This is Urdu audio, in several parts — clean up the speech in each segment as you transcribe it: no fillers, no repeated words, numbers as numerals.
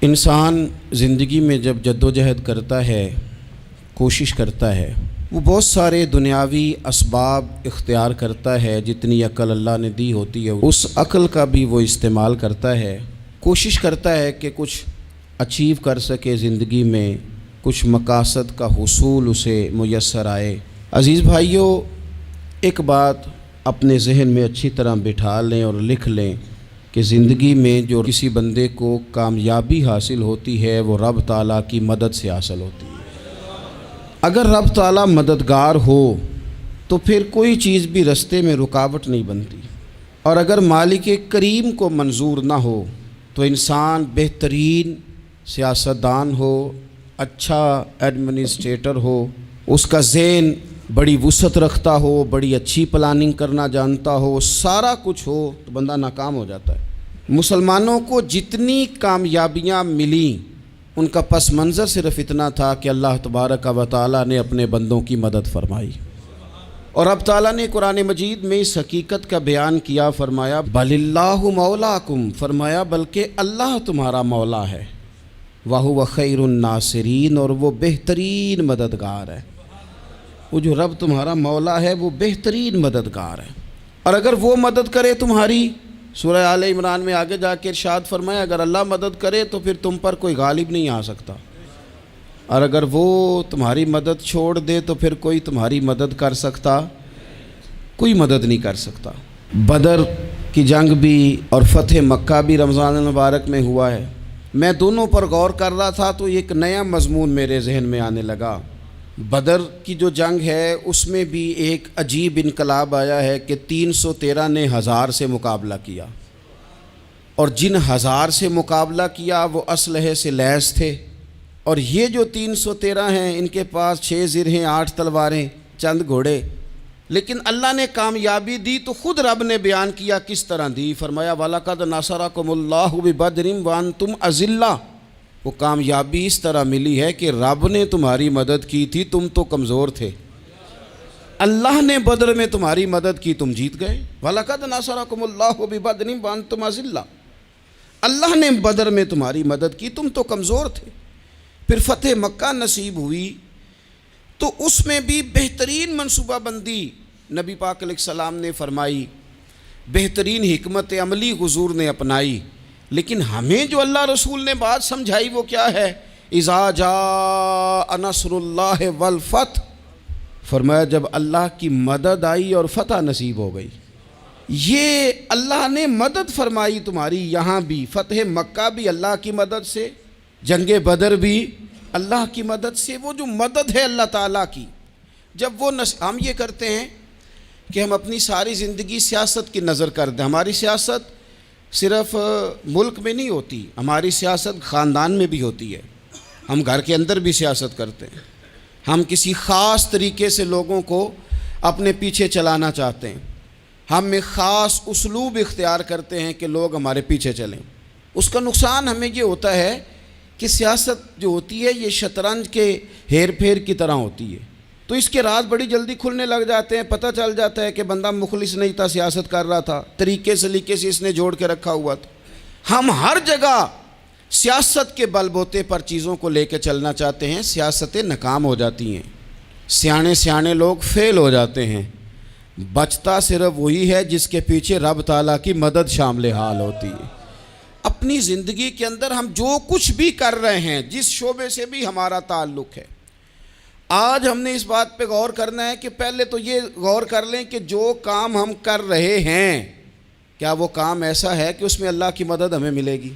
انسان زندگی میں جب جدوجہد کرتا ہے، کوشش کرتا ہے، وہ بہت سارے دنیاوی اسباب اختیار کرتا ہے، جتنی عقل اللہ نے دی ہوتی ہے اس عقل کا بھی وہ استعمال کرتا ہے، کوشش کرتا ہے کہ کچھ اچیو کر سکے زندگی میں، کچھ مقاصد کا حصول اسے میسر آئے۔ عزیز بھائیوں، ایک بات اپنے ذہن میں اچھی طرح بٹھا لیں اور لکھ لیں کہ زندگی میں جو کسی بندے کو کامیابی حاصل ہوتی ہے وہ رب تعالیٰ کی مدد سے حاصل ہوتی ہے۔ اگر رب تعالیٰ مددگار ہو تو پھر کوئی چیز بھی رستے میں رکاوٹ نہیں بنتی، اور اگر مالک کریم کو منظور نہ ہو تو انسان بہترین سیاستدان ہو، اچھا ایڈمنسٹریٹر ہو، اس کا ذہن بڑی وسعت رکھتا ہو، بڑی اچھی پلاننگ کرنا جانتا ہو، سارا کچھ ہو، تو بندہ ناکام ہو جاتا ہے۔ مسلمانوں کو جتنی کامیابیاں ملیں ان کا پس منظر صرف اتنا تھا کہ اللہ تبارک و تعالیٰ نے اپنے بندوں کی مدد فرمائی، اور اب تعالیٰ نے قرآن مجید میں اس حقیقت کا بیان کیا، فرمایا بل اللہ مولاکم، فرمایا بلکہ اللہ تمہارا مولا ہے، وَهُوَ خَيْرُ النَّاصِرِينَ، اور وہ بہترین مددگار ہے۔ وہ جو رب تمہارا مولا ہے وہ بہترین مددگار ہے، اور اگر وہ مدد کرے تمہاری، سورہ آل عمران میں آگے جا کے ارشاد فرمایا اگر اللہ مدد کرے تو پھر تم پر کوئی غالب نہیں آ سکتا، اور اگر وہ تمہاری مدد چھوڑ دے تو پھر کوئی تمہاری مدد کر سکتا، کوئی مدد نہیں کر سکتا۔ بدر کی جنگ بھی اور فتح مکہ بھی رمضان المبارک میں ہوا ہے۔ میں دونوں پر غور کر رہا تھا تو ایک نیا مضمون میرے ذہن میں آنے لگا۔ بدر کی جو جنگ ہے اس میں بھی ایک عجیب انقلاب آیا ہے کہ 313 نے 1000 سے مقابلہ کیا، اور جن 1000 سے مقابلہ کیا وہ اسلحے سے لیس تھے، اور یہ جو 313 ہیں ان کے پاس 6 زرہیں، 8 تلواریں، چند گھوڑے، لیکن اللہ نے کامیابی دی تو خود رب نے بیان کیا کس طرح دی، فرمایا وَلَقَدْ نَصَرَكُمُ اللَّهُ بِبَدْرٍ وَأَنْتُمْ أَذِلَّةٌ۔ وہ کامیابی اس طرح ملی ہے کہ رب نے تمہاری مدد کی تھی، تم تو کمزور تھے، اللہ نے بدر میں تمہاری مدد کی، تم جیت گئے۔ وَلَقَدْ نَصَرَكُمُ اللَّهُ بِبَدْرٍ وَأَنْتُمْ أَذِلَّةٌ، اللہ نے بدر میں تمہاری مدد کی، تم تو کمزور تھے۔ پھر فتح مکہ نصیب ہوئی تو اس میں بھی بہترین منصوبہ بندی نبی پاک علیہ السلام نے فرمائی، بہترین حکمت عملی حضور نے اپنائی، لیکن ہمیں جو اللہ رسول نے بات سمجھائی وہ کیا ہے؟ اذا جاء نصر اللہ والفتح، فرمایا جب اللہ کی مدد آئی اور فتح نصیب ہو گئی۔ یہ اللہ نے مدد فرمائی تمہاری، یہاں بھی فتح مکہ بھی اللہ کی مدد سے، جنگ بدر بھی اللہ کی مدد سے۔ وہ جو مدد ہے اللہ تعالیٰ کی، جب وہ ہم یہ کرتے ہیں کہ ہم اپنی ساری زندگی سیاست کی نظر کر دیں، ہماری سیاست صرف ملک میں نہیں ہوتی، ہماری سیاست خاندان میں بھی ہوتی ہے، ہم گھر کے اندر بھی سیاست کرتے ہیں، ہم کسی خاص طریقے سے لوگوں کو اپنے پیچھے چلانا چاہتے ہیں، ہم ایک خاص اسلوب اختیار کرتے ہیں کہ لوگ ہمارے پیچھے چلیں۔ اس کا نقصان ہمیں یہ ہوتا ہے کہ سیاست جو ہوتی ہے یہ شطرنج کے ہیر پھیر کی طرح ہوتی ہے، تو اس کے راز بڑی جلدی کھلنے لگ جاتے ہیں، پتہ چل جاتا ہے کہ بندہ مخلص نہیں تھا، سیاست کر رہا تھا، طریقے سلیقے سے اس نے جوڑ کے رکھا ہوا تھا۔ ہم ہر جگہ سیاست کے بل بوتے پر چیزوں کو لے کے چلنا چاہتے ہیں، سیاستیں ناکام ہو جاتی ہیں، سیانے لوگ فیل ہو جاتے ہیں، بچتا صرف وہی ہے جس کے پیچھے رب تعالیٰ کی مدد شامل حال ہوتی ہے۔ اپنی زندگی کے اندر ہم جو کچھ بھی کر رہے ہیں، جس شعبے سے بھی ہمارا تعلق ہے، آج ہم نے اس بات پہ غور کرنا ہے کہ پہلے تو یہ غور کر لیں کہ جو کام ہم کر رہے ہیں کیا وہ کام ایسا ہے کہ اس میں اللہ کی مدد ہمیں ملے گی؟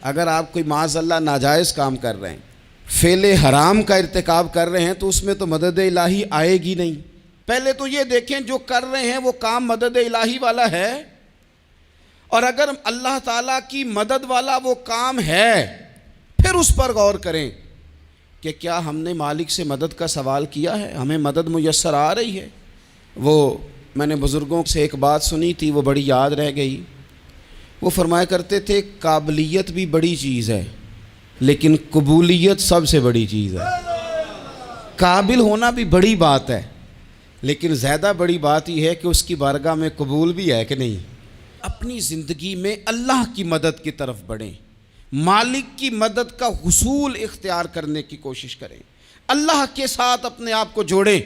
اگر آپ کوئی معاذ اللہ ناجائز کام کر رہے ہیں، فعل حرام کا ارتکاب کر رہے ہیں، تو اس میں تو مدد الہی آئے گی نہیں۔ پہلے تو یہ دیکھیں جو کر رہے ہیں وہ کام مدد الہی والا ہے، اور اگر اللہ تعالیٰ کی مدد والا وہ کام ہے پھر اس پر غور کریں کہ کیا ہم نے مالک سے مدد کا سوال کیا ہے، ہمیں مدد میسر آ رہی ہے۔ وہ میں نے بزرگوں سے ایک بات سنی تھی، وہ بڑی یاد رہ گئی۔ وہ فرمایا کرتے تھے قابلیت بھی بڑی چیز ہے لیکن قبولیت سب سے بڑی چیز ہے۔ قابل ہونا بھی بڑی بات ہے لیکن زیادہ بڑی بات یہ ہے کہ اس کی بارگاہ میں قبول بھی ہے کہ نہیں۔ اپنی زندگی میں اللہ کی مدد کی طرف بڑھیں، مالک کی مدد کا حصول اختیار کرنے کی کوشش کریں، اللہ کے ساتھ اپنے آپ کو جوڑیں۔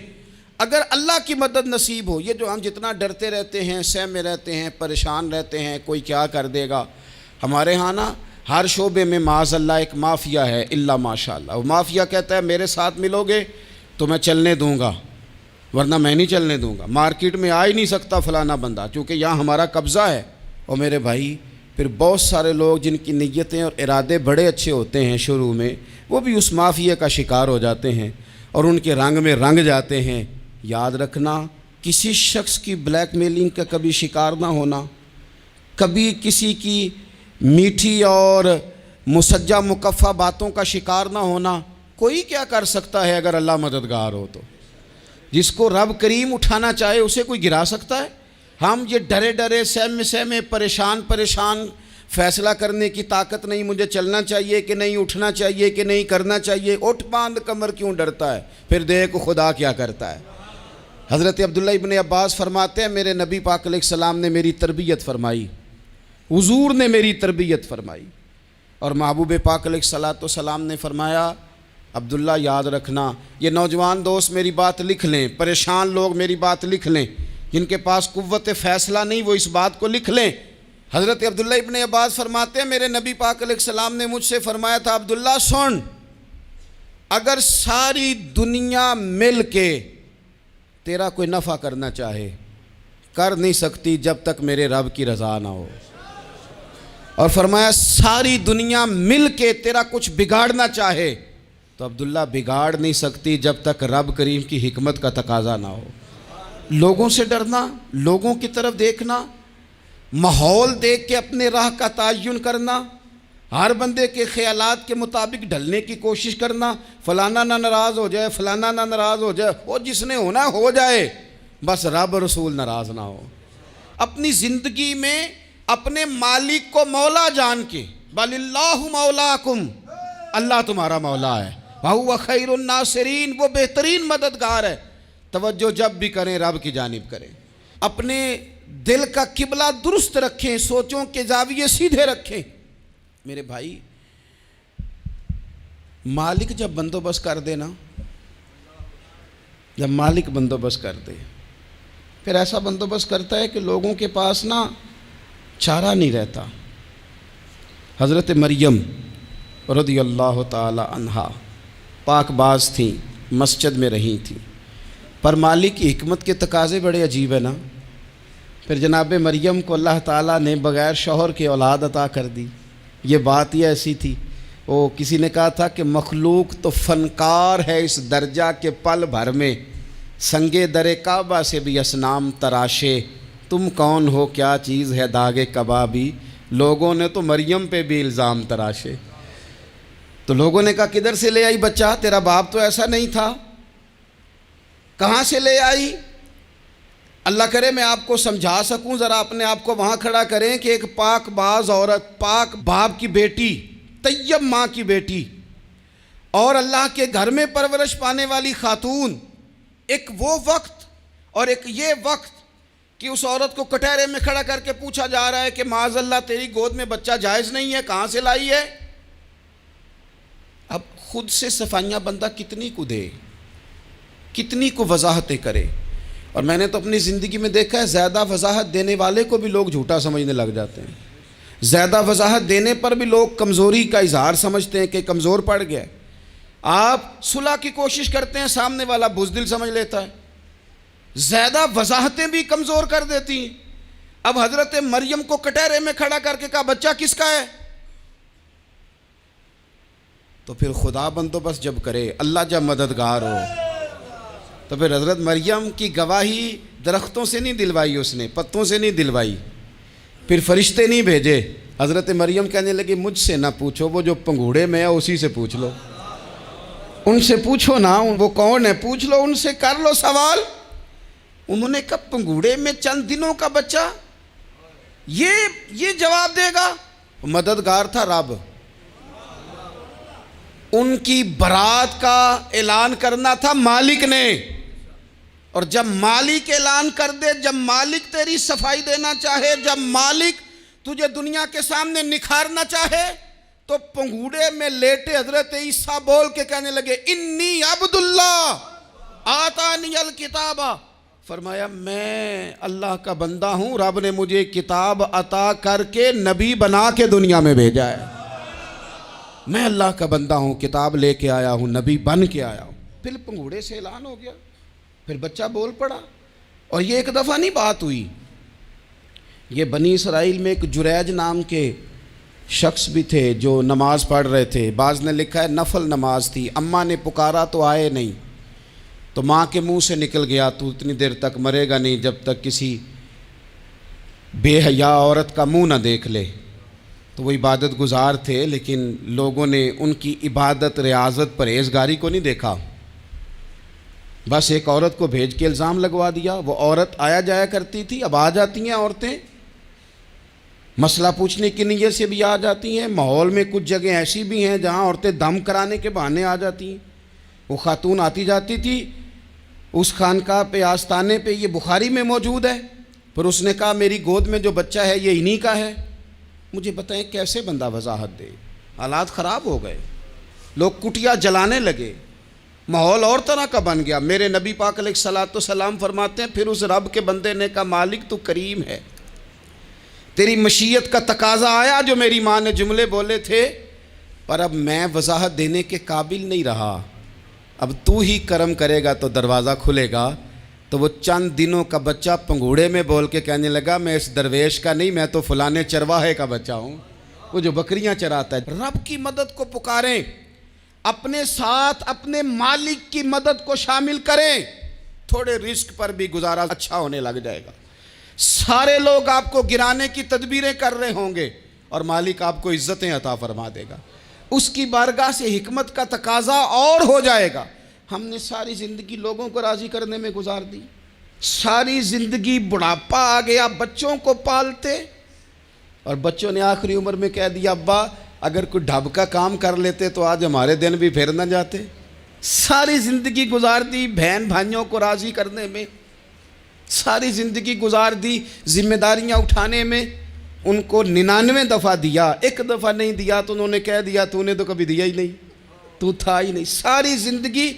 اگر اللہ کی مدد نصیب ہو، یہ جو ہم جتنا ڈرتے رہتے ہیں، سہمے رہتے ہیں، پریشان رہتے ہیں کوئی کیا کر دے گا، ہمارے ہاں نا ہر شعبے میں معاذ اللہ ایک مافیا ہے، الا ماشاء اللہ۔ وہ مافیا کہتا ہے میرے ساتھ ملو گے تو میں چلنے دوں گا، ورنہ میں نہیں چلنے دوں گا، مارکیٹ میں آ ہی نہیں سکتا فلانا بندہ، چونکہ یہاں ہمارا قبضہ ہے۔ اور میرے بھائی پھر بہت سارے لوگ جن کی نیتیں اور ارادے بڑے اچھے ہوتے ہیں شروع میں، وہ بھی اس مافیا کا شکار ہو جاتے ہیں اور ان کے رنگ میں رنگ جاتے ہیں۔ یاد رکھنا، کسی شخص کی بلیک میلنگ کا کبھی شکار نہ ہونا، کبھی کسی کی میٹھی اور مسجع مکفہ باتوں کا شکار نہ ہونا۔ کوئی کیا کر سکتا ہے اگر اللہ مددگار ہو تو؟ جس کو رب کریم اٹھانا چاہے اسے کوئی گرا سکتا ہے؟ ہم یہ ڈرے ڈرے سہمے پریشان فیصلہ کرنے کی طاقت نہیں، مجھے چلنا چاہیے کہ نہیں، اٹھنا چاہیے کہ نہیں، کرنا چاہیے، اٹھ باندھ کمر کیوں ڈرتا ہے؟ پھر دیکھ خدا کیا کرتا ہے۔ حضرت عبداللہ ابن عباس فرماتے ہیں میرے نبی پاک علیہ السلام نے میری تربیت فرمائی، حضور نے میری تربیت فرمائی، اور محبوب پاک علیہ السلام نے فرمایا عبداللہ یاد رکھنا، یہ نوجوان دوست میری بات لکھ لیں، پریشان لوگ میری بات لکھ لیں، جن کے پاس قوت فیصلہ نہیں وہ اس بات کو لکھ لیں۔ حضرت عبداللہ ابن عباس فرماتے ہیں میرے نبی پاک علیہ السلام نے مجھ سے فرمایا تھا عبداللہ سن، اگر ساری دنیا مل کے تیرا کوئی نفع کرنا چاہے، کر نہیں سکتی جب تک میرے رب کی رضا نہ ہو، اور فرمایا ساری دنیا مل کے تیرا کچھ بگاڑنا چاہے تو عبداللہ بگاڑ نہیں سکتی جب تک رب کریم کی حکمت کا تقاضا نہ ہو۔ لوگوں سے ڈرنا، لوگوں کی طرف دیکھنا، ماحول دیکھ کے اپنے راہ کا تعین کرنا، ہر بندے کے خیالات کے مطابق ڈھلنے کی کوشش کرنا، فلانا نہ ناراض ہو جائے، فلانا نہ ناراض ہو جائے، وہ جس نے ہونا ہو جائے، بس رب رسول ناراض نہ ہو۔ اپنی زندگی میں اپنے مالک کو مولا جان کے، بل اللہ مولاکم، اللہ تمہارا مولا ہے، وَهُوَ خَيْرُ النَّاصِرِينَ، وہ بہترین مددگار ہے۔ توجہ جب بھی کریں رب کی جانب کریں، اپنے دل کا قبلہ درست رکھیں، سوچوں کے زاویے سیدھے رکھیں۔ میرے بھائی مالک جب بندوبست کر دے نا، جب مالک بندوبست کر دے پھر ایسا بندوبست کرتا ہے کہ لوگوں کے پاس نا چارہ نہیں رہتا۔ حضرت مریم رضی اللہ تعالی عنہا پاک باز تھیں، مسجد میں رہی تھیں، پر مالک کی حکمت کے تقاضے بڑے عجیب ہیں نا۔ پھر جناب مریم کو اللہ تعالیٰ نے بغیر شوہر کے اولاد عطا کر دی۔ یہ بات ہی ایسی تھی، وہ کسی نے کہا تھا کہ مخلوق تو فنکار ہے اس درجہ کے پل بھر میں، سنگے در کعبہ سے بھی اصنام تراشے، تم کون ہو کیا چیز ہے داغ کبابی، لوگوں نے تو مریم پہ بھی الزام تراشے۔ تو لوگوں نے کہا کدھر سے لے آئی بچہ، تیرا باپ تو ایسا نہیں تھا، کہاں سے لے آئی؟ اللہ کرے میں آپ کو سمجھا سکوں، ذرا اپنے آپ کو وہاں کھڑا کریں کہ ایک پاک باز عورت، پاک باپ کی بیٹی، طیب ماں کی بیٹی، اور اللہ کے گھر میں پرورش پانے والی خاتون، ایک وہ وقت اور ایک یہ وقت کہ اس عورت کو کٹہرے میں کھڑا کر کے پوچھا جا رہا ہے کہ معاذ اللہ تیری گود میں بچہ جائز نہیں ہے، کہاں سے لائی ہے؟ اب خود سے صفائیاں بندہ کتنی کو دے، کتنی کو وضاحتیں کرے۔ اور میں نے تو اپنی زندگی میں دیکھا ہے زیادہ وضاحت دینے والے کو بھی لوگ جھوٹا سمجھنے لگ جاتے ہیں، زیادہ وضاحت دینے پر بھی لوگ کمزوری کا اظہار سمجھتے ہیں کہ کمزور پڑ گیا۔ آپ صلح کی کوشش کرتے ہیں، سامنے والا بزدل سمجھ لیتا ہے، زیادہ وضاحتیں بھی کمزور کر دیتی ہیں۔ اب حضرت مریم کو کٹہرے میں کھڑا کر کے کہا بچہ کس کا ہے؟ تو پھر خدا بندوبست جب کرے، اللہ جب مددگار ہو، تو پھر حضرت مریم کی گواہی درختوں سے نہیں دلوائی، اس نے پتوں سے نہیں دلوائی، پھر فرشتے نہیں بھیجے۔ حضرت مریم کہنے لگی مجھ سے نہ پوچھو، وہ جو پنگوڑے میں ہے اسی سے پوچھ لو، ان سے پوچھو نا، وہ کون ہے پوچھ لو، ان سے کر لو سوال۔ انہوں نے کہا پنگوڑے میں چند دنوں کا بچہ، یہ جواب دے گا؟ مددگار تھا رب، ان کی برات کا اعلان کرنا تھا مالک نے، اور جب مالک اعلان کر دے، جب مالک تیری صفائی دینا چاہے، جب مالک تجھے دنیا کے سامنے نکھارنا چاہے، تو پنگوڑے میں لیٹے حضرت عیسیٰ بول کے کہنے لگے انی عبداللہ آتانی الکتابہ، فرمایا میں اللہ کا بندہ ہوں، رب نے مجھے کتاب عطا کر کے نبی بنا کے دنیا میں بھیجا ہے، میں اللہ کا بندہ ہوں، کتاب لے کے آیا ہوں، نبی بن کے آیا ہوں۔ پھر پنگوڑے سے اعلان ہو گیا، پھر بچہ بول پڑا، اور یہ ایک دفعہ نہیں بات ہوئی۔ یہ بنی اسرائیل میں ایک جریج نام کے شخص بھی تھے جو نماز پڑھ رہے تھے، بعض نے لکھا ہے نفل نماز تھی، اماں نے پکارا تو آئے نہیں، تو ماں کے منہ سے نکل گیا تو اتنی دیر تک مرے گا نہیں جب تک کسی بے حیا عورت کا منہ نہ دیکھ لے۔ تو وہ عبادت گزار تھے، لیکن لوگوں نے ان کی عبادت، ریاضت، پرہیزگاری کو نہیں دیکھا، بس ایک عورت کو بھیج کے الزام لگوا دیا۔ وہ عورت آیا جایا کرتی تھی، اب آ جاتی ہیں عورتیں، مسئلہ پوچھنے کی نیت سے بھی آ جاتی ہیں۔ ماحول میں کچھ جگہ ایسی بھی ہیں جہاں عورتیں دم کرانے کے بہانے آ جاتی ہیں۔ وہ خاتون آتی جاتی تھی اس خانقاہ پہ، آستانے پہ، یہ بخاری میں موجود ہے، پھر اس نے کہا میری گود میں جو بچہ ہے یہ انہی کا ہے۔ مجھے بتائیں کیسے بندہ وضاحت دے؟ حالات خراب ہو گئے، لوگ کٹیا جلانے لگے، ماحول اور طرح کا بن گیا۔ میرے نبی پاک علیہ الصلوۃ والسلام فرماتے ہیں پھر اس رب کے بندے نے کہا مالک تو کریم ہے، تیری مشیت کا تقاضا آیا جو میری ماں نے جملے بولے تھے، پر اب میں وضاحت دینے کے قابل نہیں رہا، اب تو ہی کرم کرے گا تو دروازہ کھلے گا۔ تو وہ چند دنوں کا بچہ پنگوڑے میں بول کے کہنے لگا میں اس درویش کا نہیں، میں تو فلانے چرواہے کا بچہ ہوں، وہ جو بکریاں چراتا ہے۔ رب کی مدد کو پکاریں، اپنے ساتھ اپنے مالک کی مدد کو شامل کریں، تھوڑے رزق پر بھی گزارا اچھا ہونے لگ جائے گا۔ سارے لوگ آپ کو گرانے کی تدبیریں کر رہے ہوں گے اور مالک آپ کو عزتیں عطا فرما دے گا، اس کی بارگاہ سے حکمت کا تقاضا اور ہو جائے گا۔ ہم نے ساری زندگی لوگوں کو راضی کرنے میں گزار دی، ساری زندگی بڑھاپا آ گیا بچوں کو پالتے، اور بچوں نے آخری عمر میں کہہ دیا ابا اگر کوئی ڈھب کا کام کر لیتے تو آج ہمارے دن بھی پھر نہ جاتے۔ ساری زندگی گزار دی بہن بھائیوں کو راضی کرنے میں، ساری زندگی گزار دی ذمہ داریاں اٹھانے میں، ان کو 99 دفعہ دیا، ایک دفعہ نہیں دیا تو انہوں نے کہہ دیا تو نے تو کبھی دیا ہی نہیں، تو تھا ہی نہیں۔ ساری زندگی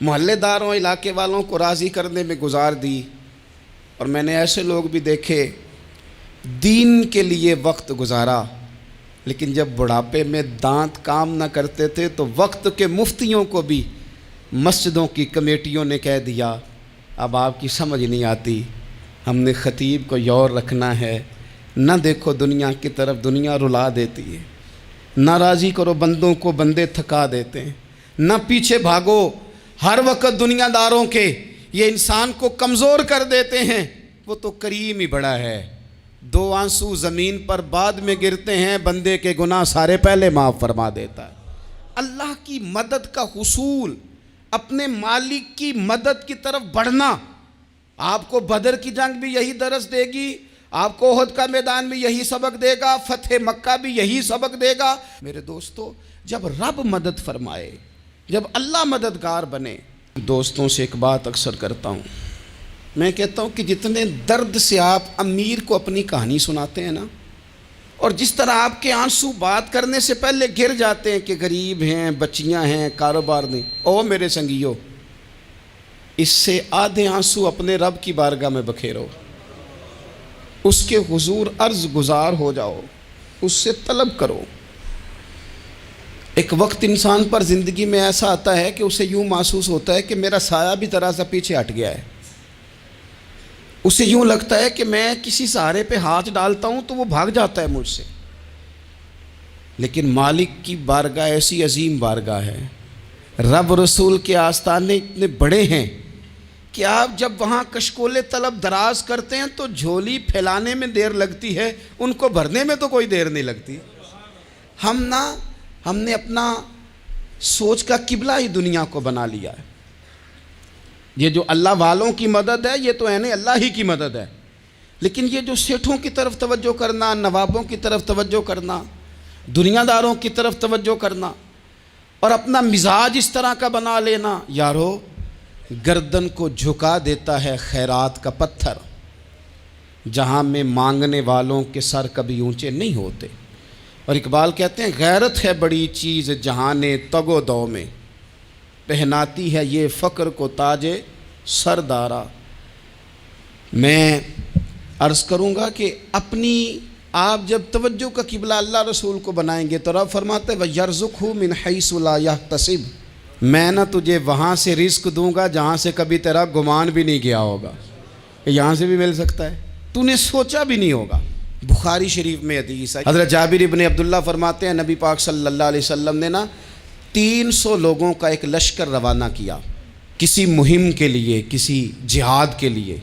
محلے داروں، علاقے والوں کو راضی کرنے میں گزار دی، اور میں نے ایسے لوگ بھی دیکھے دین کے لیے وقت گزارا، لیکن جب بڑھاپے میں دانت کام نہ کرتے تھے تو وقت کے مفتیوں کو بھی مسجدوں کی کمیٹیوں نے کہہ دیا اب آپ کی سمجھ نہیں آتی، ہم نے خطیب کو یور رکھنا ہے، نہ دیکھو دنیا کی طرف، دنیا رلا دیتی ہے، نہ راضی کرو بندوں کو، بندے تھکا دیتے ہیں، نہ پیچھے بھاگو ہر وقت دنیا داروں کے، یہ انسان کو کمزور کر دیتے ہیں۔ وہ تو کریم ہی بڑا ہے، 2 آنسو زمین پر بعد میں گرتے ہیں، بندے کے گناہ سارے پہلے معاف فرما دیتا ہے۔ اللہ کی مدد کا حصول، اپنے مالک کی مدد کی طرف بڑھنا، آپ کو بدر کی جنگ بھی یہی درس دے گی، آپ کو احد کا میدان بھی یہی سبق دے گا، فتح مکہ بھی یہی سبق دے گا۔ میرے دوستو جب رب مدد فرمائے، جب اللہ مددگار بنے، دوستوں سے ایک بات اکثر کرتا ہوں، میں کہتا ہوں کہ جتنے درد سے آپ امیر کو اپنی کہانی سناتے ہیں نا، اور جس طرح آپ کے آنسو بات کرنے سے پہلے گر جاتے ہیں کہ غریب ہیں، بچیاں ہیں، کاروبار نہیں، او میرے سنگیو، اس سے آدھے آنسو اپنے رب کی بارگاہ میں بکھیرو، اس کے حضور عرض گزار ہو جاؤ، اس سے طلب کرو۔ ایک وقت انسان پر زندگی میں ایسا آتا ہے کہ اسے یوں محسوس ہوتا ہے کہ میرا سایہ بھی ذرا سا پیچھے ہٹ گیا ہے، اسے یوں لگتا ہے کہ میں کسی سہارے پہ ہاتھ ڈالتا ہوں تو وہ بھاگ جاتا ہے مجھ سے، لیکن مالک کی بارگاہ ایسی عظیم بارگاہ ہے، رب رسول کے آستانے اتنے بڑے ہیں کہ آپ جب وہاں کشکول طلب دراز کرتے ہیں تو جھولی پھیلانے میں دیر لگتی ہے، ان کو بھرنے میں تو کوئی دیر نہیں لگتی۔ ہم نے اپنا سوچ کا قبلہ ہی دنیا کو بنا لیا ہے۔ یہ جو اللہ والوں کی مدد ہے یہ تو یعنی اللہ ہی کی مدد ہے، لیکن یہ جو سیٹھوں کی طرف توجہ کرنا، نوابوں کی طرف توجہ کرنا، دنیا داروں کی طرف توجہ کرنا، اور اپنا مزاج اس طرح کا بنا لینا، یارو گردن کو جھکا دیتا ہے خیرات کا پتھر، جہاں میں مانگنے والوں کے سر کبھی اونچے نہیں ہوتے۔ اور اقبال کہتے ہیں غیرت ہے بڑی چیز جہان تگ و دو میں، پہناتی ہے یہ فقر کو تاج سردارا۔ میں عرض کروں گا کہ اپنی آپ جب توجہ کا قبلہ اللہ رسول کو بنائیں گے تو رب فرماتے ہیں وَيَرْزُقْهُ مِنْ حَيْثُ لَا يَحْتَسِبُ، میں نہ تجھے وہاں سے رزق دوں گا جہاں سے کبھی تیرا گمان بھی نہیں کیا ہوگا، یہاں سے بھی مل سکتا ہے، تو نے سوچا بھی نہیں ہوگا۔ بخاری شریف میں حدیث ہے، حضرت جابر ابن عبداللہ فرماتے ہیں نبی پاک صلی اللہ علیہ وسلم نے 300 لوگوں کا ایک لشکر روانہ کیا کسی مہم کے لیے، کسی جہاد کے لیے۔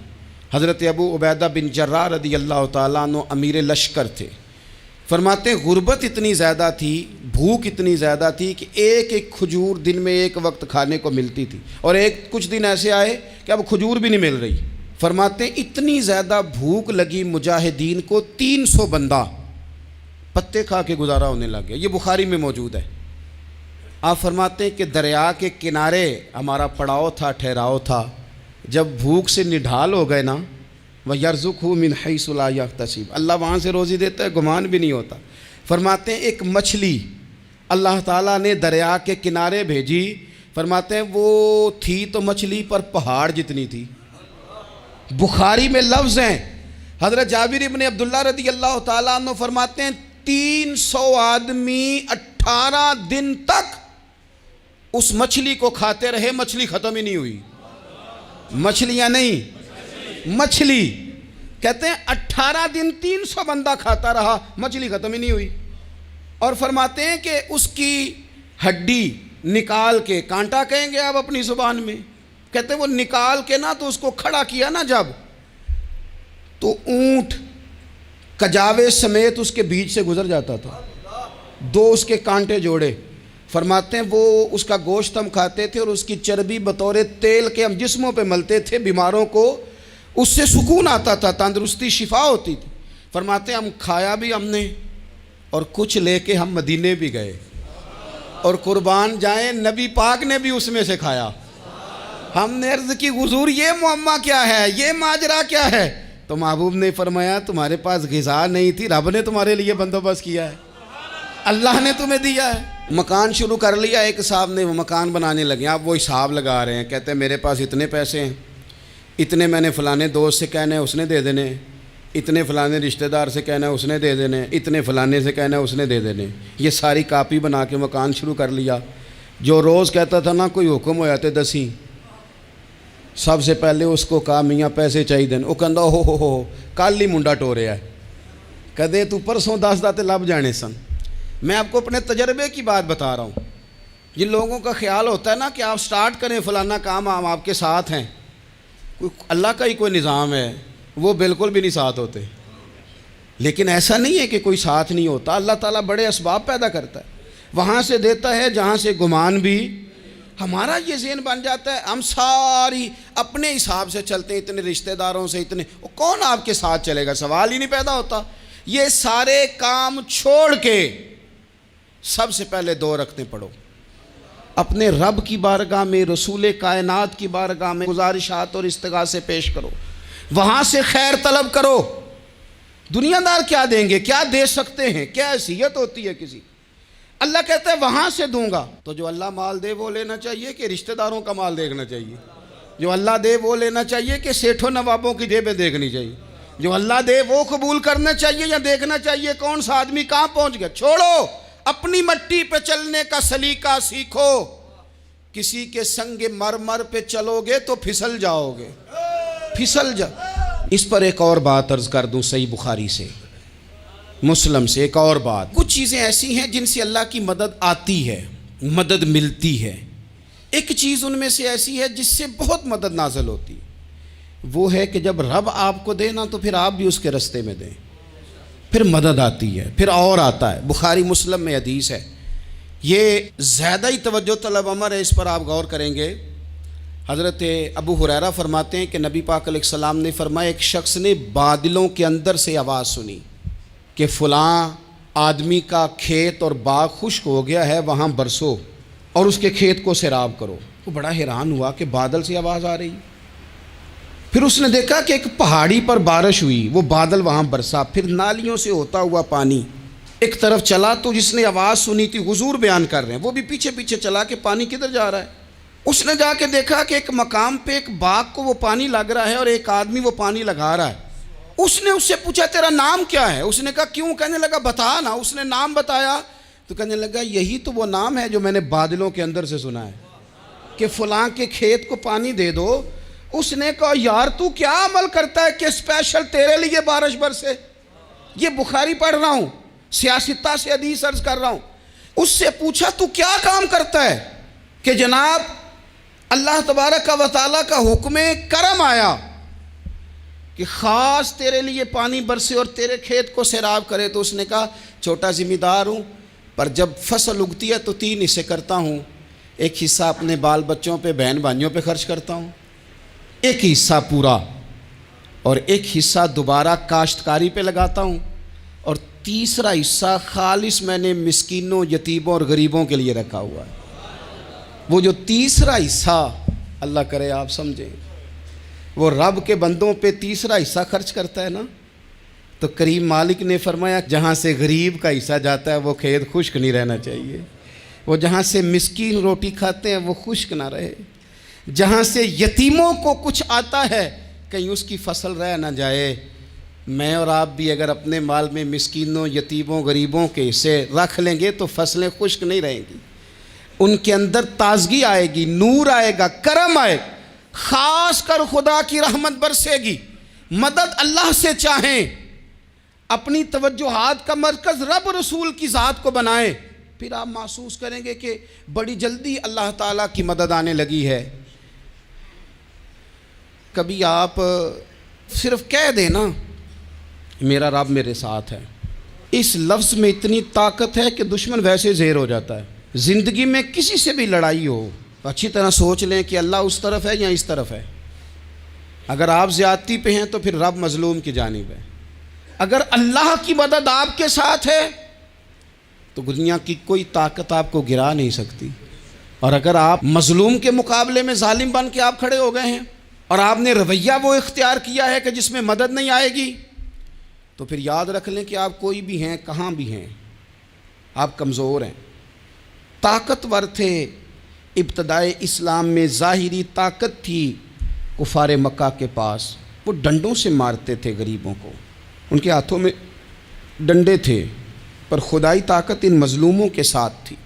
حضرت ابو عبیدہ بن جراح رضی اللہ تعالیٰ عنہ امیر لشکر تھے۔ فرماتے ہیں غربت اتنی زیادہ تھی، بھوک اتنی زیادہ تھی کہ ایک ایک کھجور دن میں ایک وقت کھانے کو ملتی تھی، اور کچھ دن ایسے آئے کہ اب کھجور بھی نہیں مل رہی۔ فرماتے ہیں اتنی زیادہ بھوک لگی مجاہدین کو 300 بندہ پتے کھا کے گزارا ہونے لگ گیا۔ یہ بخاری میں موجود ہے۔ آپ فرماتے ہیں کہ دریا کے کنارے ہمارا پڑاؤ تھا، ٹھہراؤ تھا، جب بھوک سے نڈھال ہو گئے نا، وَيَرْزُقْهُ مِنْ حَيْثُ لَا يَحْتَسِبُ، اللہ وہاں سے روزی دیتا ہے، گمان بھی نہیں ہوتا۔ فرماتے ہیں ایک مچھلی اللہ تعالیٰ نے دریا کے کنارے بھیجی، فرماتے ہیں وہ تھی تو مچھلی پر پہاڑ جتنی تھی۔ بخاری میں لفظ ہیں، حضرت جابر ابن عبداللہ رضی اللہ تعالیٰ عنہ فرماتے ہیں 300 آدمی 18 دن تک اس مچھلی کو کھاتے رہے، مچھلی ختم ہی نہیں ہوئی۔ مچھلیاں نہیں، مچھلی کہتے ہیں 18 دن 300 بندہ کھاتا رہا، مچھلی ختم ہی نہیں ہوئی۔ اور فرماتے ہیں کہ اس کی ہڈی نکال کے، کانٹا کہیں گے آپ اپنی زبان میں، کہتے ہیں وہ نکال کے نا تو اس کو کھڑا کیا نا جب، تو اونٹ کجاوے سمیت اس کے بیچ سے گزر جاتا تھا، 2 اس کے کانٹے جوڑے۔ فرماتے ہیں وہ اس کا گوشت ہم کھاتے تھے اور اس کی چربی بطور تیل کے ہم جسموں پہ ملتے تھے، بیماروں کو اس سے سکون آتا تھا، تندرستی شفا ہوتی تھی۔ فرماتے ہیں ہم کھایا بھی ہم نے، اور کچھ لے کے ہم مدینے بھی گئے، اور قربان جائیں نبی پاک نے بھی اس میں سے کھایا۔ ہم نے عرض کی حضور یہ معمہ کیا ہے، یہ ماجرا کیا ہے؟ تو محبوب نے فرمایا تمہارے پاس غذا نہیں تھی، رب نے تمہارے لیے بندوبست کیا ہے، اللہ نے تمہیں دیا ہے۔ مکان شروع کر لیا، ایک صاحب نے وہ مکان بنانے لگے، آپ وہ حساب لگا رہے ہیں، کہتے ہیں میرے پاس اتنے پیسے ہیں، اتنے میں نے فلانے دوست سے کہنا ہے اس نے دے دینے، اتنے فلانے رشتہ دار سے کہنا ہے اس نے دے دینے، اتنے فلانے سے کہنا ہے اس نے دے دینے۔ یہ ساری کاپی بنا کے مکان شروع کر لیا۔ جو روز کہتا تھا نا کوئی حکم ہو جاتے 10 سب سے پہلے اس کو کہا میاں پیسے چاہیے دین، وہ کہندا ہو کل ہی منڈا ٹوریا ہے، کدے تو پرسوں 10 داتے لب جانے سن۔ میں آپ کو اپنے تجربے کی بات بتا رہا ہوں۔ جن لوگوں کا خیال ہوتا ہے نا کہ آپ سٹارٹ کریں فلانا کام، ہم آپ کے ساتھ ہیں، اللہ کا ہی کوئی نظام ہے، وہ بالکل بھی نہیں ساتھ ہوتے۔ لیکن ایسا نہیں ہے کہ کوئی ساتھ نہیں ہوتا، اللہ تعالیٰ بڑے اسباب پیدا کرتا ہے، وہاں سے دیتا ہے جہاں سے گمان بھی۔ ہمارا یہ ذہن بن جاتا ہے ہم ساری اپنے حساب سے چلتے ہیں، اتنے رشتہ داروں سے اتنے، کون آپ کے ساتھ چلے گا؟ سوال ہی نہیں پیدا ہوتا۔ یہ سارے کام چھوڑ کے سب سے پہلے 2 رکعتیں پڑھو، اپنے رب کی بارگاہ میں، رسول کائنات کی بارگاہ میں گزارشات اور استغاثے پیش کرو، وہاں سے خیر طلب کرو۔ دنیا دار کیا دیں گے، کیا دے سکتے ہیں، کیا حیثیت ہوتی ہے کسی؟ اللہ کہتا ہے وہاں سے دوں گا۔ تو جو اللہ مال دے وہ لینا چاہیے کہ رشتہ داروں کا مال دیکھنا چاہیے؟ جو اللہ دے وہ لینا چاہیے کہ سیٹھوں نوابوں کی جیبیں دیکھنی چاہیے؟ جو اللہ دے وہ قبول کرنا چاہیے یا دیکھنا چاہیے کون سا آدمی کہاں پہنچ گیا؟ چھوڑو، اپنی مٹی پہ چلنے کا سلیقہ سیکھو۔ کسی کے سنگ مرمر پہ چلو گے تو پھسل جاؤ گے، پھسل جا۔ اس پر ایک اور بات عرض کر دوں، صحیح بخاری سے، مسلم سے ایک اور بات۔ کچھ چیزیں ایسی ہیں جن سے اللہ کی مدد آتی ہے، مدد ملتی ہے۔ ایک چیز ان میں سے ایسی ہے جس سے بہت مدد نازل ہوتی، وہ ہے کہ جب رب آپ کو دے نا تو پھر آپ بھی اس کے رستے میں دیں، پھر مدد آتی ہے، پھر اور آتا ہے۔ بخاری مسلم میں حدیث ہے، یہ زیادہ ہی توجہ طلب امر ہے، اس پر آپ غور کریں گے۔ حضرت ابو ہریرہ فرماتے ہیں کہ نبی پاک علیہ السلام نے فرمایا ایک شخص نے بادلوں کے اندر سے آواز سنی کہ فلاں آدمی کا کھیت اور باغ خشک ہو گیا ہے، وہاں برسو اور اس کے کھیت کو سیراب کرو۔ وہ بڑا حیران ہوا کہ بادل سے آواز آ رہی۔ پھر اس نے دیکھا کہ ایک پہاڑی پر بارش ہوئی، وہ بادل وہاں برسا، پھر نالیوں سے ہوتا ہوا پانی ایک طرف چلا تو جس نے آواز سنی تھی حضور بیان کر رہے ہیں، وہ بھی پیچھے پیچھے چلا کہ پانی کدھر جا رہا ہے۔ اس نے جا کے دیکھا کہ ایک مقام پہ ایک باغ کو وہ پانی لگ رہا ہے اور ایک آدمی وہ پانی لگا رہا ہے۔ اس نے اس سے پوچھا تیرا نام کیا ہے؟ اس نے کہا کیوں؟ کہنے لگا بتا نا۔ اس نے نام بتایا تو کہنے لگا یہی تو وہ نام ہے جو میں نے بادلوں کے اندر سے سنا ہے کہ فلاں کے کھیت کو پانی دے دو۔ اس نے کہا یار تو کیا عمل کرتا ہے کہ اسپیشل تیرے لیے بارش برسے؟ یہ بخاری پڑھ رہا ہوں، سیاستہ سے حدیث عرض کر رہا ہوں۔ اس سے پوچھا تو کیا کام کرتا ہے کہ جناب اللہ تبارک و تعالیٰ کا حکم کرم آیا کہ خاص تیرے لیے پانی برسے اور تیرے کھیت کو سیراب کرے؟ تو اس نے کہا چھوٹا ذمہ دار ہوں، پر جب فصل اگتی ہے تو 3 حصے کرتا ہوں، ایک حصہ اپنے بال بچوں پہ بہن بھائیوں پہ خرچ کرتا ہوں، ایک حصہ پورا، اور ایک حصہ دوبارہ کاشتکاری پہ لگاتا ہوں، اور تیسرا حصہ خالص میں نے مسکینوں، یتیموں اور غریبوں کے لیے رکھا ہوا ہے۔ وہ جو تیسرا حصہ اللہ کرے آپ سمجھیں، وہ رب کے بندوں پہ تیسرا حصہ خرچ کرتا ہے نا، تو کریم مالک نے فرمایا جہاں سے غریب کا حصہ جاتا ہے وہ کھیت خشک نہیں رہنا چاہیے، وہ جہاں سے مسکین روٹی کھاتے ہیں وہ خشک نہ رہے، جہاں سے یتیموں کو کچھ آتا ہے کہیں اس کی فصل رہ نہ جائے۔ میں اور آپ بھی اگر اپنے مال میں مسکینوں، یتیموں، غریبوں کے حصے رکھ لیں گے تو فصلیں خشک نہیں رہیں گی، ان کے اندر تازگی آئے گی، نور آئے گا، کرم آئے گا، خاص کر خدا کی رحمت برسے گی۔ مدد اللہ سے چاہیں، اپنی توجہات کا مرکز رب رسول کی ذات کو بنائیں، پھر آپ محسوس کریں گے کہ بڑی جلدی اللہ تعالیٰ کی مدد آنے لگی ہے۔ کبھی آپ صرف کہہ دیں نا میرا رب میرے ساتھ ہے، اس لفظ میں اتنی طاقت ہے کہ دشمن ویسے زیر ہو جاتا ہے۔ زندگی میں کسی سے بھی لڑائی ہو تو اچھی طرح سوچ لیں کہ اللہ اس طرف ہے یا اس طرف ہے۔ اگر آپ زیادتی پہ ہیں تو پھر رب مظلوم کی جانب ہے۔ اگر اللہ کی مدد آپ کے ساتھ ہے تو دنیا کی کوئی طاقت آپ کو گرا نہیں سکتی، اور اگر آپ مظلوم کے مقابلے میں ظالم بن کے آپ کھڑے ہو گئے ہیں اور آپ نے رویہ وہ اختیار کیا ہے کہ جس میں مدد نہیں آئے گی، تو پھر یاد رکھ لیں کہ آپ کوئی بھی ہیں، کہاں بھی ہیں، آپ کمزور ہیں۔ طاقتور تھے ابتدائے اسلام میں، ظاہری طاقت تھی کفار مکہ کے پاس، وہ ڈنڈوں سے مارتے تھے غریبوں کو، ان کے ہاتھوں میں ڈنڈے تھے، پر خدائی طاقت ان مظلوموں کے ساتھ تھی۔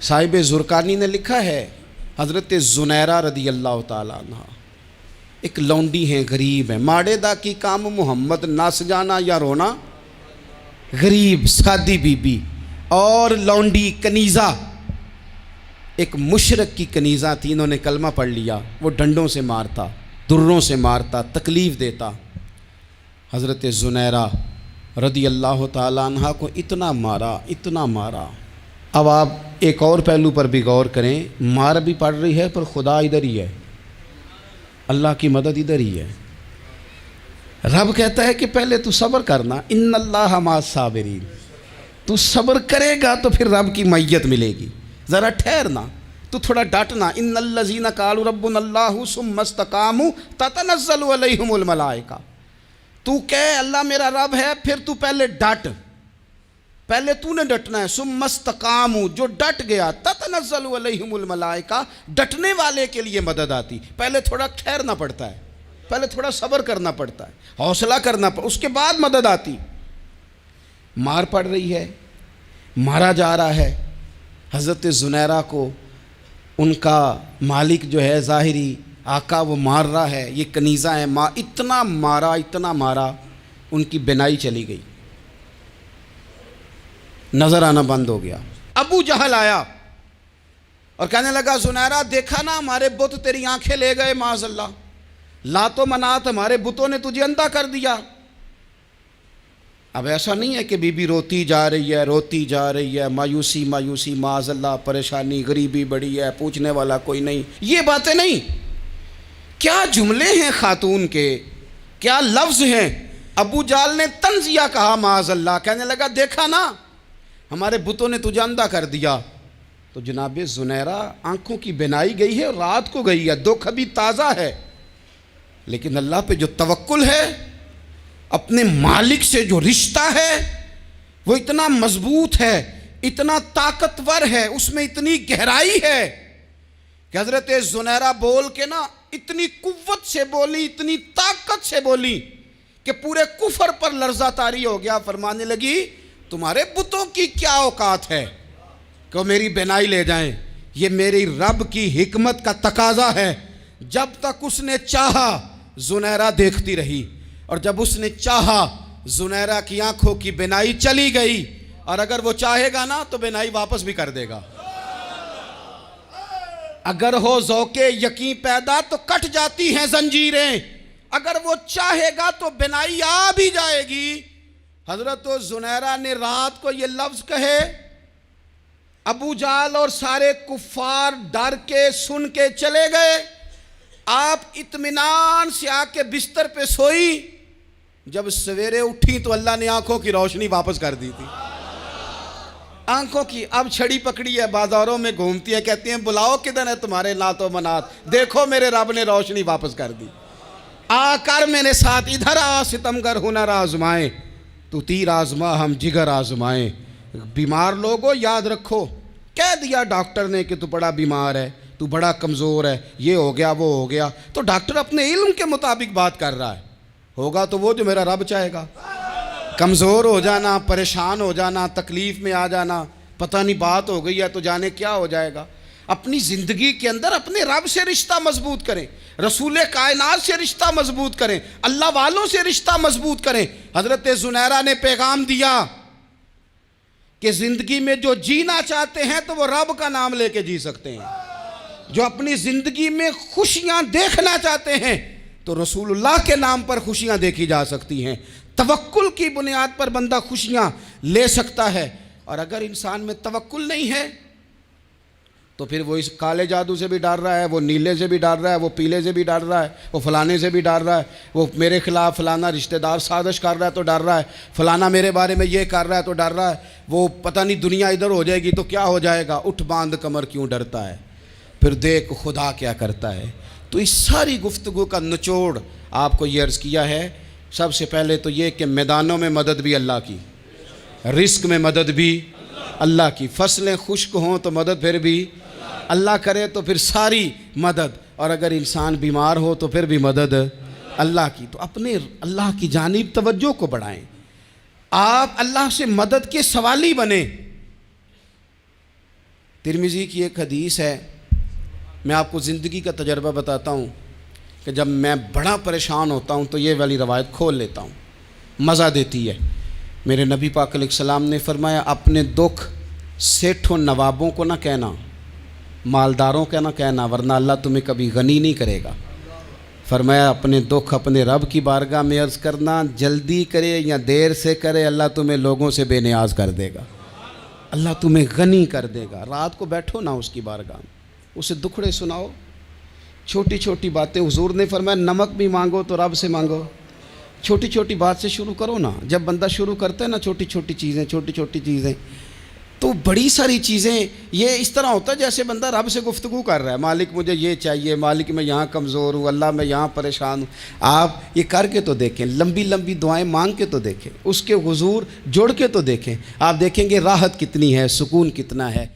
صاحب زرقانی نے لکھا ہے حضرت زنیرہ رضی اللہ تعالیٰ عنہ ایک لونڈی ہیں، غریب ہیں، ماڑے دا کی کام محمد نس جانا یا رونا، غریب سادی بی بی اور لونڈی کنیزہ، ایک مشرک کی کنیزہ تھی، انہوں نے کلمہ پڑھ لیا، وہ ڈنڈوں سے مارتا، دروں سے مارتا، تکلیف دیتا۔ حضرت زنیرہ رضی اللہ تعالیٰ عنہ کو اتنا مارا، اتنا مارا۔ اب آپ ایک اور پہلو پر بھی غور کریں، مار بھی پڑ رہی ہے پر خدا ادھر ہی ہے، اللہ کی مدد ادھر ہی ہے۔ رب کہتا ہے کہ پہلے تو صبر کرنا، ان اللہ مع الصابرین، تو صبر کرے گا تو پھر رب کی معیت ملے گی، ذرا ٹھہرنا، تو تھوڑا ڈٹنا۔ ان الذین قالوا ربنا اللہ ثم استقاموا تتنزل علیہم الملائکہ، تو کہے اللہ میرا رب ہے، پھر تو پہلے ڈٹ، پہلے تو نے ڈٹنا ہے۔ ثم استقاموا، جو ڈٹ گیا، تتنزل علیہم الملائکہ، ڈٹنے والے کے لیے مدد آتی، پہلے تھوڑا ٹھہرنا پڑتا ہے، پہلے تھوڑا صبر کرنا پڑتا ہے، حوصلہ کرنا پڑتا ہے، اس کے بعد مدد آتی۔ مار پڑ رہی ہے، مارا جا رہا ہے حضرت زنیرہ کو، ان کا مالک جو ہے ظاہری آقا وہ مار رہا ہے، یہ کنیزہ ہے، اتنا مارا اتنا مارا، ان کی بینائی چلی گئی، نظر آنا بند ہو گیا۔ ابو جہل آیا اور کہنے لگا زنیرہ دیکھا نا ہمارے بت تیری آنکھیں لے گئے، معاذ اللہ، لات و منات ہمارے بتوں نے تجھے اندھا کر دیا۔ اب ایسا نہیں ہے کہ بی بی روتی جا رہی ہے، روتی جا رہی ہے، مایوسی مایوسی، معاذ اللہ، پریشانی، غریبی بڑی ہے، پوچھنے والا کوئی نہیں، یہ باتیں نہیں۔ کیا جملے ہیں خاتون کے، کیا لفظ ہیں۔ ابو جہل نے تنزیہ کہا، معاذ اللہ، کہنے لگا دیکھا نا ہمارے بتوں نے تجھے اندھا کر دیا۔ تو جناب زنیرہ آنکھوں کی بینائی گئی ہے، رات کو گئی ہے، دکھ ابھی تازہ ہے، لیکن اللہ پہ جو توکل ہے، اپنے مالک سے جو رشتہ ہے، وہ اتنا مضبوط ہے، اتنا طاقتور ہے، اس میں اتنی گہرائی ہے کہ حضرت زنیرہ بول کے نا اتنی قوت سے بولی، اتنی طاقت سے بولی کہ پورے کفر پر لرزہ طاری ہو گیا۔ فرمانے لگی تمہارے بتوں کی کیا اوقات ہے کہ وہ میری بینائی لے جائیں؟ یہ میری رب کی حکمت کا تقاضا ہے۔ جب تک اس نے چاہا زنیرہ دیکھتی رہی، اور جب اس نے چاہا زنیرہ کی آنکھوں کی بینائی چلی گئی، اور اگر وہ چاہے گا نا تو بینائی واپس بھی کر دے گا۔ اگر ہو ذوق یقین پیدا تو کٹ جاتی ہیں زنجیریں، اگر وہ چاہے گا تو بینائی آ بھی جائے گی۔ حضرت زنیرہ نے رات کو یہ لفظ کہے، ابو جہل اور سارے کفار ڈر کے سن کے چلے گئے، آپ اطمینان سے آ کے بستر پہ سوئی۔ جب سویرے اٹھی تو اللہ نے آنکھوں کی روشنی واپس کر دی تھی۔ آنکھوں کی اب چھڑی پکڑی ہے، بازاروں میں گھومتی ہے، کہتی ہیں بلاؤ کدھر ہے تمہارے نعت و منات، دیکھو میرے رب نے روشنی واپس کر دی۔ آ کر میرے ساتھ ادھر آ ستمگر ہنر آزمائیں، تو تیر آزما ہم جگر آزمائیں۔ بیمار لوگوں یاد رکھو، کہہ دیا ڈاکٹر نے کہ تو بڑا بیمار ہے، تو بڑا کمزور ہے، یہ ہو گیا وہ ہو گیا، تو ڈاکٹر اپنے علم کے مطابق بات کر رہا ہے، ہوگا تو وہ جو میرا رب چاہے گا۔ کمزور ہو جانا، پریشان ہو جانا، تکلیف میں آ جانا، پتہ نہیں بات ہو گئی ہے تو جانے کیا ہو جائے گا۔ اپنی زندگی کے اندر اپنے رب سے رشتہ مضبوط کریں، رسول کائنات سے رشتہ مضبوط کریں، اللہ والوں سے رشتہ مضبوط کریں۔ حضرت زنیرہ نے پیغام دیا کہ زندگی میں جو جینا چاہتے ہیں تو وہ رب کا نام لے کے جی سکتے ہیں، جو اپنی زندگی میں خوشیاں دیکھنا چاہتے ہیں تو رسول اللہ کے نام پر خوشیاں دیکھی جا سکتی ہیں۔ توکل کی بنیاد پر بندہ خوشیاں لے سکتا ہے، اور اگر انسان میں توکل نہیں ہے تو پھر وہ اس کالے جادو سے بھی ڈر رہا ہے، وہ نیلے سے بھی ڈر رہا ہے، وہ پیلے سے بھی ڈر رہا ہے، وہ فلانے سے بھی ڈر رہا ہے، وہ میرے خلاف فلانا رشتہ دار سازش کر رہا ہے تو ڈر رہا ہے، فلانا میرے بارے میں یہ کر رہا ہے تو ڈر رہا ہے، وہ پتہ نہیں دنیا ادھر ہو جائے گی تو کیا ہو جائے گا، اٹھ باندھ کمر کیوں ڈرتا ہے، پھر دیکھ خدا کیا کرتا ہے۔ تو اس ساری گفتگو کا نچوڑ آپ کو یہ عرض کیا ہے، سب سے پہلے تو یہ کہ میدانوں میں مدد بھی اللہ کی، رزق میں مدد بھی اللہ کی، فصلیں خشک ہوں تو مدد پھر بھی اللہ کرے، تو پھر ساری مدد، اور اگر انسان بیمار ہو تو پھر بھی مدد اللہ کی۔ تو اپنے اللہ کی جانب توجہ کو بڑھائیں، آپ اللہ سے مدد کے سوالی بنیں۔ ترمذی کی ایک حدیث ہے، میں آپ کو زندگی کا تجربہ بتاتا ہوں کہ جب میں بڑا پریشان ہوتا ہوں تو یہ والی روایت کھول لیتا ہوں، مزہ دیتی ہے۔ میرے نبی پاک علیہ السلام نے فرمایا اپنے دکھ سیٹھوں نوابوں کو نہ کہنا، مالداروں کا نہ کہنا، ورنہ اللہ تمہیں کبھی غنی نہیں کرے گا۔ فرمایا اپنے دکھ اپنے رب کی بارگاہ میں عرض کرنا، جلدی کرے یا دیر سے کرے اللہ تمہیں لوگوں سے بے نیاز کر دے گا، اللہ تمہیں غنی کر دے گا۔ رات کو بیٹھو نا اس کی بارگاہ میں، اسے دکھڑے سناؤ، چھوٹی چھوٹی باتیں۔ حضور نے فرمایا نمک بھی مانگو تو رب سے مانگو، چھوٹی چھوٹی بات سے شروع کرو نا۔ جب بندہ شروع کرتا ہے نا چھوٹی چھوٹی چیزیں تو بڑی ساری چیزیں یہ اس طرح ہوتا ہے جیسے بندہ رب سے گفتگو کر رہا ہے، مالک مجھے یہ چاہیے، مالک میں یہاں کمزور ہوں، اللہ میں یہاں پریشان ہوں۔ آپ یہ کر کے تو دیکھیں، لمبی لمبی دعائیں مانگ کے تو دیکھیں، اس کے حضور جوڑ کے تو دیکھیں، آپ دیکھیں گے راحت کتنی ہے، سکون کتنا ہے۔